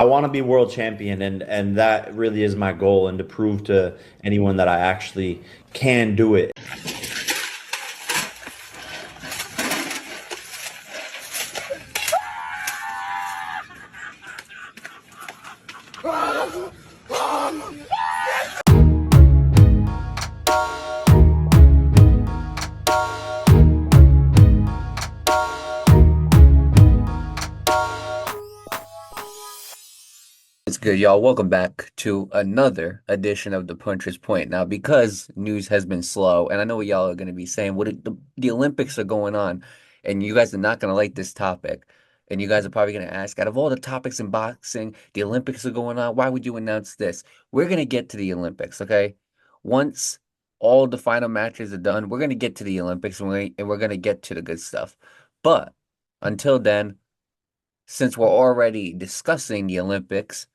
I want to be world champion, and that really is my goal, and to prove to anyone that I actually can do it. It's good, y'all. Welcome back to another edition of the Puncher's Point. Now, because news has been slow, and I know what y'all are going to be saying, the Olympics are going on, and you guys are not going to like this topic. And you guys are probably going to ask, out of all the topics in boxing, the Olympics are going on. Why would you announce this? We're going to get to the Olympics, okay? Once all the final matches are done, we're going to get to the Olympics, and we're going to get to the good stuff. But until then, since we're already discussing the Olympics,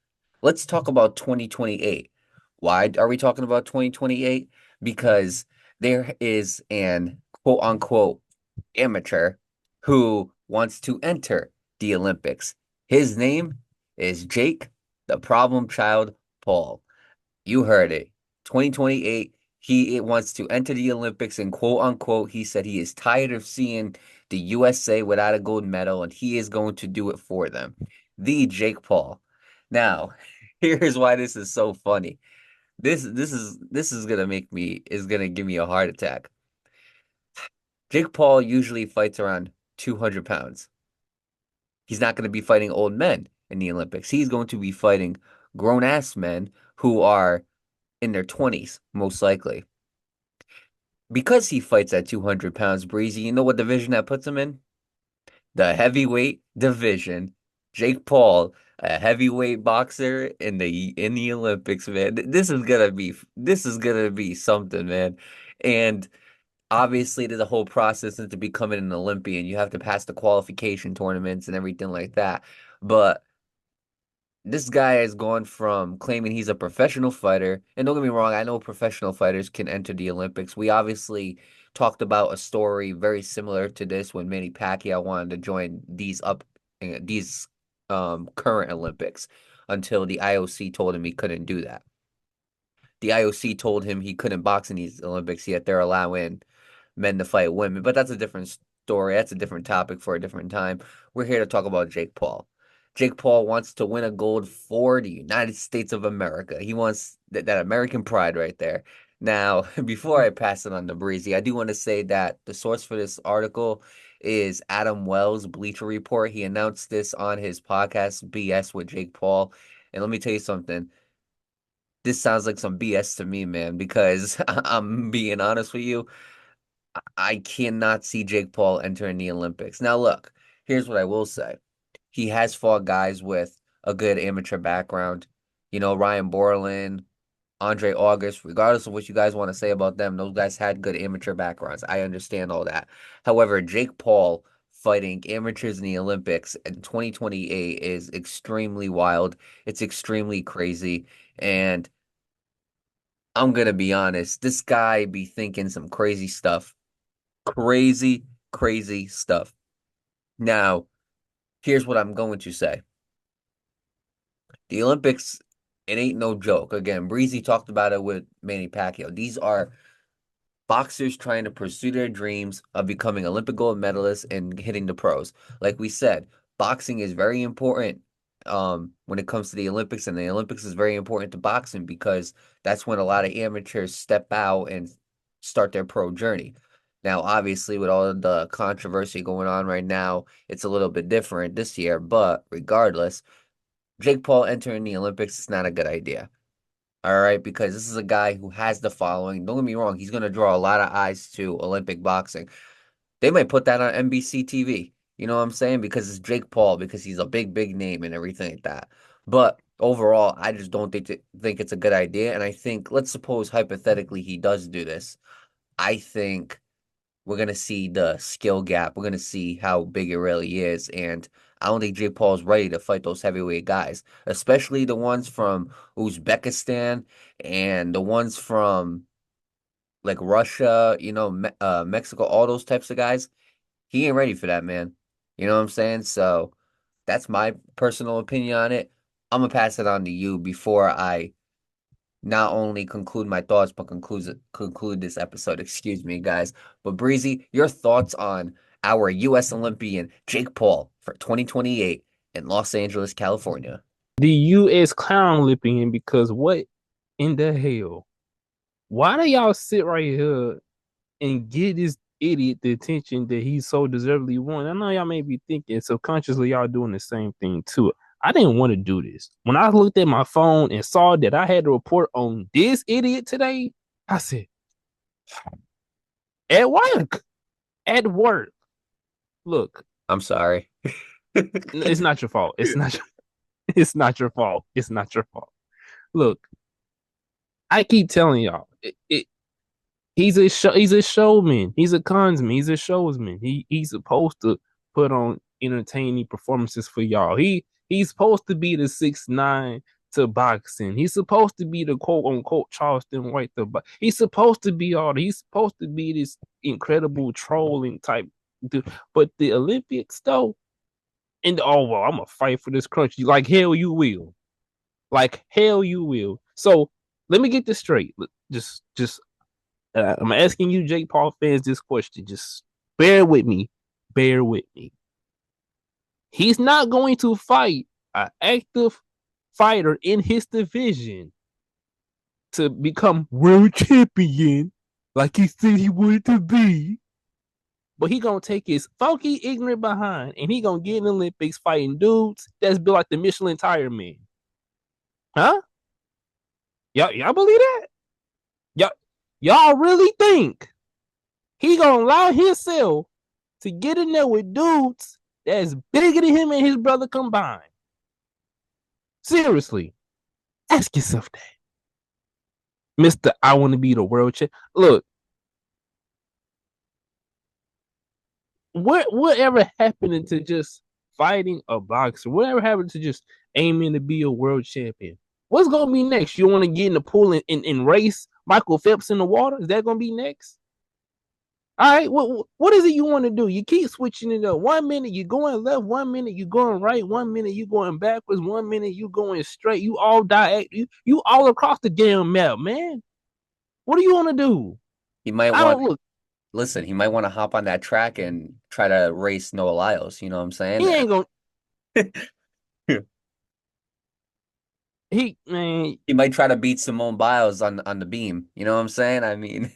let's talk about 2028. Why are we talking about 2028? Because there is an quote unquote amateur who wants to enter the Olympics. His name is Jake, the problem child Paul. You heard it. 2028, he wants to enter the Olympics and quote unquote, he said he is tired of seeing the USA without a gold medal and he is going to do it for them. The Jake Paul. Now, here's why this is so funny. This is gonna give me a heart attack. Jake Paul usually fights around 200 pounds. He's not going to be fighting old men in the Olympics. He's going to be fighting grown ass men who are in their 20s, most likely. Because he fights at 200 pounds, Breezy, you know what division that puts him in? The heavyweight division. Jake Paul, a heavyweight boxer in the Olympics, man. This is gonna be something, man. And obviously there's a whole process into becoming an Olympian. You have to pass the qualification tournaments and everything like that. But this guy has gone from claiming he's a professional fighter, and don't get me wrong, I know professional fighters can enter the Olympics. We obviously talked about a story very similar to this when Manny Pacquiao wanted to join these current Olympics until the IOC told him he couldn't do that. The IOC told him he couldn't box in these Olympics, yet they're allowing men to fight women. But that's a different story. That's a different topic for a different time. We're here to talk about Jake Paul. Jake Paul wants to win a gold for the United States of America. He wants that American pride right there. Now, before I pass it on to Breezy, I do want to say that the source for this article is Adam Wells' Bleacher Report. He announced this on his podcast, BS with Jake Paul. And let me tell you something. This sounds like some BS to me, man, because I'm being honest with you. I cannot see Jake Paul entering the Olympics. Now, look, here's what I will say. He has fought guys with a good amateur background. You know, Ryan Borland, Andre August, regardless of what you guys want to say about them, those guys had good amateur backgrounds. I understand all that. However, Jake Paul fighting amateurs in the Olympics in 2028 is extremely wild. It's extremely crazy. And I'm gonna be honest, this guy be thinking some crazy stuff. Crazy, crazy stuff. Now, here's what I'm going to say. The Olympics, it ain't no joke. Again, Breezy talked about it with Manny Pacquiao. These are boxers trying to pursue their dreams of becoming Olympic gold medalists and hitting the pros. Like we said, boxing is very important when it comes to the Olympics, and the Olympics is very important to boxing because that's when a lot of amateurs step out and start their pro journey. Now, obviously, with all of the controversy going on right now, it's a little bit different this year, but regardless, Jake Paul entering the Olympics is not a good idea. All right, because this is a guy who has the following. Don't get me wrong, he's going to draw a lot of eyes to Olympic boxing. They might put that on NBC TV. You know what I'm saying? Because it's Jake Paul, because he's a big, big name and everything like that. But overall, I just don't think it's a good idea. And I think, let's suppose hypothetically he does do this. I think we're gonna see the skill gap. We're gonna see how big it really is. And I don't think Jake Paul's ready to fight those heavyweight guys, especially the ones from Uzbekistan and the ones from like Russia, Mexico, all those types of guys. He ain't ready for that, man. You know what I'm saying? So that's my personal opinion on it. I'm gonna pass it on to you before I not only conclude my thoughts, but conclude this episode. Excuse me, guys. But Breezy, your thoughts on our U.S. Olympian Jake Paul for 2028 in Los Angeles, California. The U.S. clown Olympian because what in the hell? Why do y'all sit right here and get this idiot the attention that he so deservedly won? I know y'all may be thinking subconsciously y'all doing the same thing too. I didn't want to do this. When I looked at my phone and saw that I had to report on this idiot today, I said, at work, at work. Look, I'm sorry. it's not your fault. It's not your fault. It's not your fault. Look, I keep telling y'all, he's a showman. He's a consman. He's a showsman. He's supposed to put on entertaining performances for y'all. He's supposed to be the 6'9" to boxing. He's supposed to be the quote unquote Charleston White to he's supposed to be all. He's supposed to be this incredible trolling type dude. But the Olympics though, and oh well, I'm gonna fight for this country. Like hell you will. Like hell you will. So let me get this straight. Just I'm asking you, Jake Paul fans, this question. Just bear with me. Bear with me. He's not going to fight an active fighter in his division to become world champion like he said he wanted to be. But he gonna take his funky, ignorant behind and he gonna get in the Olympics fighting dudes that's built like the Michelin tire man. Huh? Y'all believe that? Y'all, y'all really think he gonna allow himself to get in there with dudes that's bigger than him and his brother combined? Seriously, ask yourself that, Mister. I want to be the world champ. Look, whatever happened to just fighting a boxer? Whatever happened to just aiming to be a world champion? What's gonna be next? You want to get in the pool and race Michael Phelps in the water? Is that gonna be next? All right, what is it you want to do? You keep switching it up. 1 minute you're going left, 1 minute you're going right, 1 minute you're going backwards, 1 minute you going straight. You all you all across the damn map, man. What do you want to do? He might I want don't look. Listen, he might want to hop on that track and try to race Noah Lyles. You know what I'm He saying? ain't gonna. He man, He might try to beat Simone Biles on the beam. You know what I'm saying? I mean,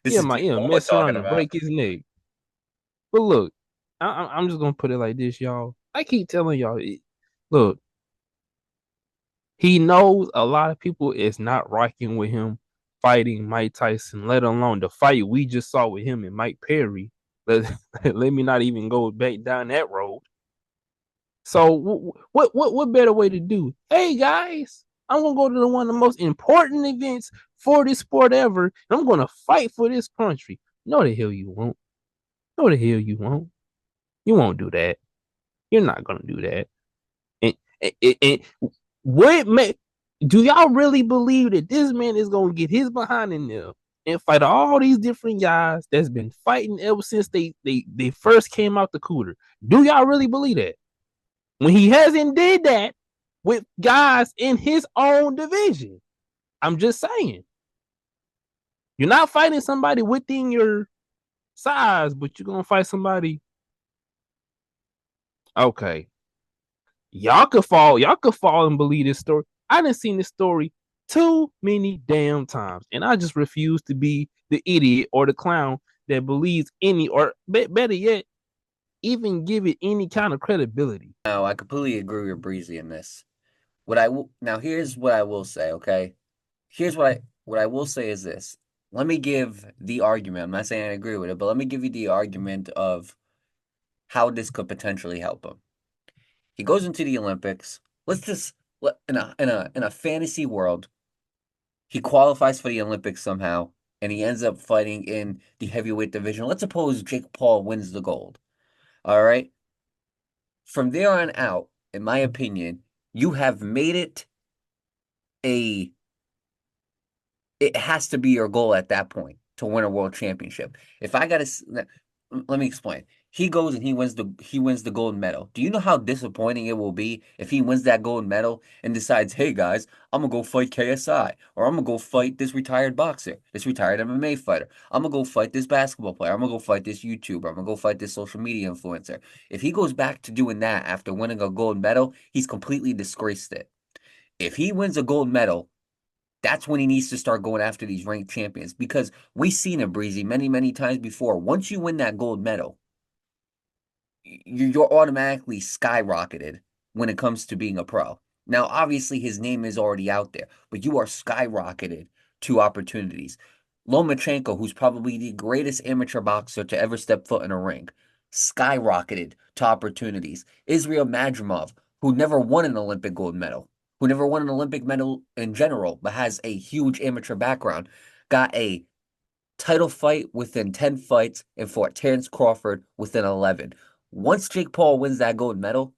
this is Jake Paul we're mess around talking and about. break his neck. But look, I'm just gonna put it like this, y'all. I keep telling y'all, look, he knows a lot of people is not rocking with him fighting Mike Tyson, let alone the fight we just saw with him and Mike Perry. Let, let me not even go back down that road. So what better way to do? Hey guys, I'm gonna go to one of the most important events for this sport ever, and I'm gonna fight for this country. No the hell you won't. No the hell you won't. You won't do that. You're not gonna do that. And what may do y'all really believe that this man is gonna get his behind in there and fight all these different guys that's been fighting ever since they first came out the cooter? Do y'all really believe that? When he hasn't did that with guys in his own division. I'm just saying. You're not fighting somebody within your size, but you're gonna fight somebody. Okay. Y'all could fall and believe this story. I done seen this story too many damn times, and I just refuse to be the idiot or the clown that believes any, or better yet, even give it any kind of credibility. No, I completely agree with Breezy in this. Now here's what I will say, okay? Here's what I will say is this. Let me give the argument. I'm not saying I agree with it, but let me give you the argument of how this could potentially help him. He goes into the Olympics. Let's just in a fantasy world, he qualifies for the Olympics somehow, and he ends up fighting in the heavyweight division. Let's suppose Jake Paul wins the gold. All right. From there on out, in my opinion, you have made it a it has to be your goal at that point to win a world championship. If I got to, let me explain. He goes and he wins the gold medal. Do you know how disappointing it will be if he wins that gold medal and decides, "Hey guys, I'm gonna go fight KSI, or I'm gonna go fight this retired boxer, this retired MMA fighter. I'm gonna go fight this basketball player. I'm gonna go fight this YouTuber. I'm gonna go fight this social media influencer." If he goes back to doing that after winning a gold medal, he's completely disgraced it. If he wins a gold medal, that's when he needs to start going after these ranked champions, because we've seen it, Breezy, many, many times before. Once you win that gold medal, you're automatically skyrocketed when it comes to being a pro. Now, obviously, his name is already out there, but you are skyrocketed to opportunities. Lomachenko, who's probably the greatest amateur boxer to ever step foot in a ring, skyrocketed to opportunities. Israel Madrimov, who never won an Olympic gold medal, who never won an Olympic medal in general, but has a huge amateur background, got a title fight within 10 fights and fought Terence Crawford within 11. Once Jake Paul wins that gold medal,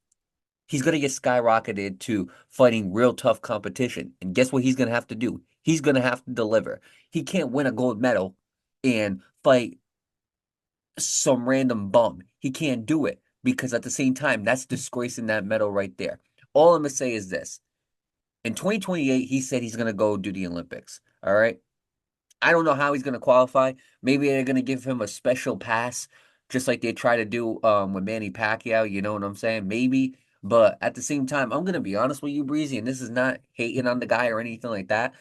he's going to get skyrocketed to fighting real tough competition. And guess what he's going to have to do? He's going to have to deliver. He can't win a gold medal and fight some random bum. He can't do it, because at the same time, that's disgracing that medal right there. All I'm going to say is this. In 2028, he said he's going to go do the Olympics. All right. I don't know how he's going to qualify. Maybe they're going to give him a special pass, just like they try to do with Manny Pacquiao. You know what I'm saying? Maybe. But at the same time, I'm going to be honest with you, Breezy, and this is not hating on the guy or anything like that.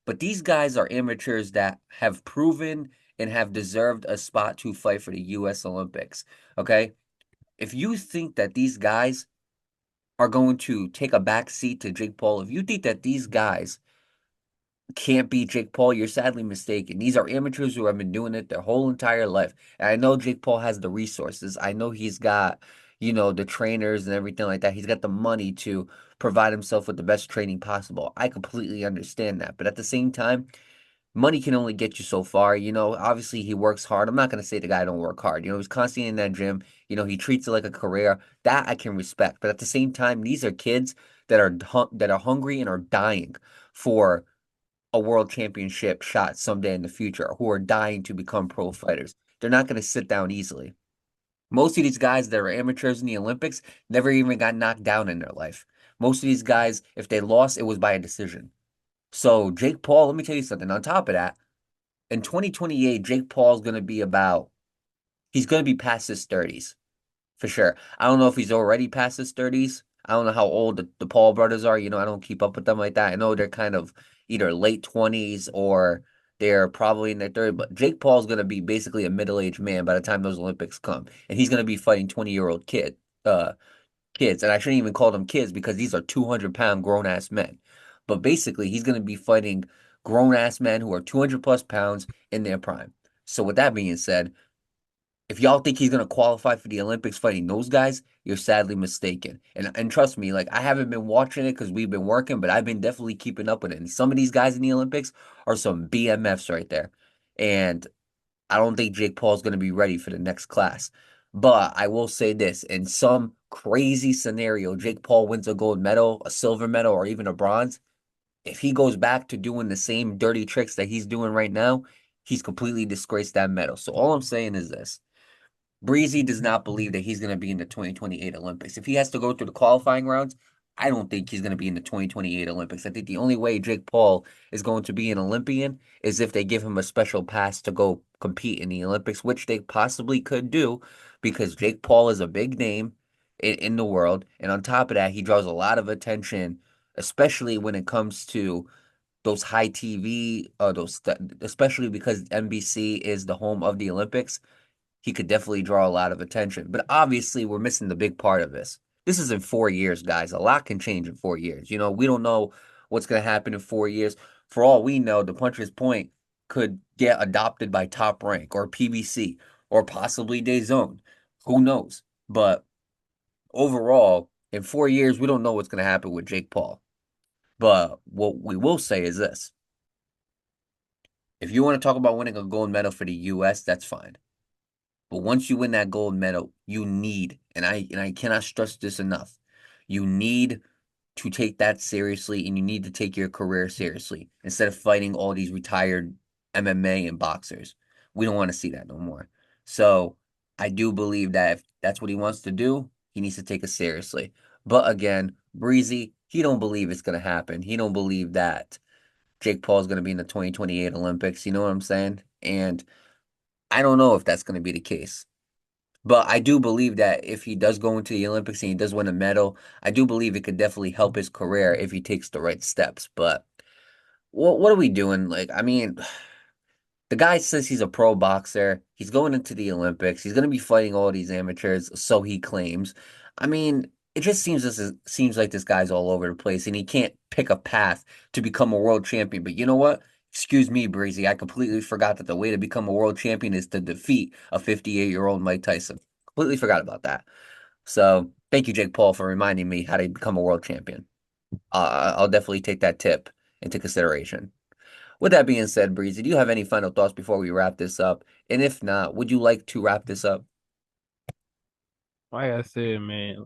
But these guys are amateurs that have proven and have deserved a spot to fight for the U.S. Olympics. Okay? If you think that these guys are going to take a back seat to Jake Paul, if you think that these guys can't beat Jake Paul, you're sadly mistaken. These are amateurs who have been doing it their whole entire life. And I know Jake Paul has the resources. I know he's got, the trainers and everything like that. He's got the money to provide himself with the best training possible. I completely understand that. But at the same time, money can only get you so far. Obviously he works hard. I'm not going to say the guy don't work hard. He's constantly in that gym. He treats it like a career. That I can respect. But at the same time, these are kids that are hungry and are dying for a world championship shot someday in the future, who are dying to become pro fighters. They're not going to sit down easily. Most of these guys that are amateurs in the Olympics never even got knocked down in their life. Most of these guys, if they lost, it was by a decision. So Jake Paul, let me tell you something. On top of that, in 2028, Jake Paul's going to be he's going to be past his 30s for sure. I don't know if he's already past his 30s. I don't know how old the Paul brothers are. I don't keep up with them like that. I know they're kind of either late 20s or they're probably in their 30s. But Jake Paul's going to be basically a middle-aged man by the time those Olympics come. And he's going to be fighting 20-year-old kids. And I shouldn't even call them kids, because these are 200-pound grown-ass men. But basically, he's going to be fighting grown-ass men who are 200 plus pounds in their prime. So with that being said, if y'all think he's gonna qualify for the Olympics fighting those guys, you're sadly mistaken. And trust me, like, I haven't been watching it because we've been working, but I've been definitely keeping up with it. And some of these guys in the Olympics are some BMFs right there. And I don't think Jake Paul's gonna be ready for the next class. But I will say this: in some crazy scenario, Jake Paul wins a gold medal, a silver medal, or even a bronze. If he goes back to doing the same dirty tricks that he's doing right now, he's completely disgraced that medal. So all I'm saying is this: Breezy does not believe that he's going to be in the 2028 Olympics. If he has to go through the qualifying rounds, I don't think he's going to be in the 2028 Olympics. I think the only way Jake Paul is going to be an Olympian is if they give him a special pass to go compete in the Olympics, which they possibly could do, because Jake Paul is a big name in the world. And on top of that, he draws a lot of attention, especially when it comes to those high TV, especially because NBC is the home of the Olympics. He could definitely draw a lot of attention. But obviously, we're missing the big part of this. This is in 4 years, guys. A lot can change in 4 years. We don't know what's going to happen in 4 years. For all we know, the Puncher's Point could get adopted by Top Rank or PBC or possibly DAZN. Who knows? But overall, in 4 years, we don't know what's going to happen with Jake Paul. But what we will say is this: if you want to talk about winning a gold medal for the U.S., that's fine. But once you win that gold medal, you need, and I cannot stress this enough, you need to take that seriously, and you need to take your career seriously instead of fighting all these retired MMA and boxers. We don't want to see that no more. So I do believe that if that's what he wants to do, he needs to take it seriously. But again, Breezy, he don't believe it's gonna happen. He don't believe that Jake Paul is gonna be in the 2028 Olympics. You know what I'm saying? And I don't know if that's gonna be the case. But I do believe that if he does go into the Olympics and he does win a medal, I do believe it could definitely help his career if he takes the right steps. But what are we doing? Like, I mean, the guy says he's a pro boxer. He's going into the Olympics. He's going to be fighting all these amateurs, so he claims. I mean, it just seems like this guy's all over the place, and he can't pick a path to become a world champion. But you know what? Excuse me, Breezy. I completely forgot that the way to become a world champion is to defeat a 58-year-old Mike Tyson. Completely forgot about that. So thank you, Jake Paul, for reminding me how to become a world champion. I'll definitely take that tip into consideration. With that being said, Breezy, do you have any final thoughts before we wrap this up? And if not, would you like to wrap this up? Like I said, man,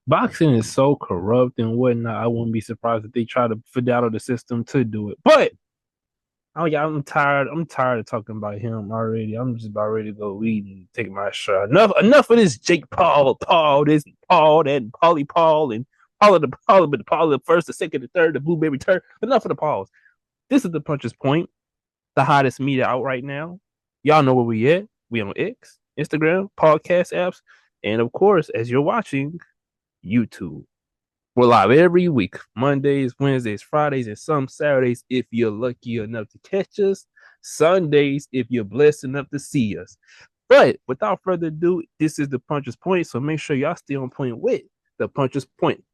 boxing is so corrupt and whatnot. I wouldn't be surprised if they try to fiddle the system to do it. But oh yeah, I'm tired. I'm tired of talking about him already. I'm just about ready to go eat and take my shot. Enough of this Jake Paul, this Paul, that Paulie Paul, and Paul the first, the second, the third, the blueberry turd. Enough of the Pauls. This is the Puncher's Point, the hottest media out right now. Y'all know where we at. We on X, Instagram, podcast apps, and of course, as you're watching, YouTube. We're live every week, Mondays, Wednesdays, Fridays, and some Saturdays if you're lucky enough to catch us. Sundays if you're blessed enough to see us. But without further ado, this is the Puncher's Point, so make sure y'all stay on point with the Puncher's Point.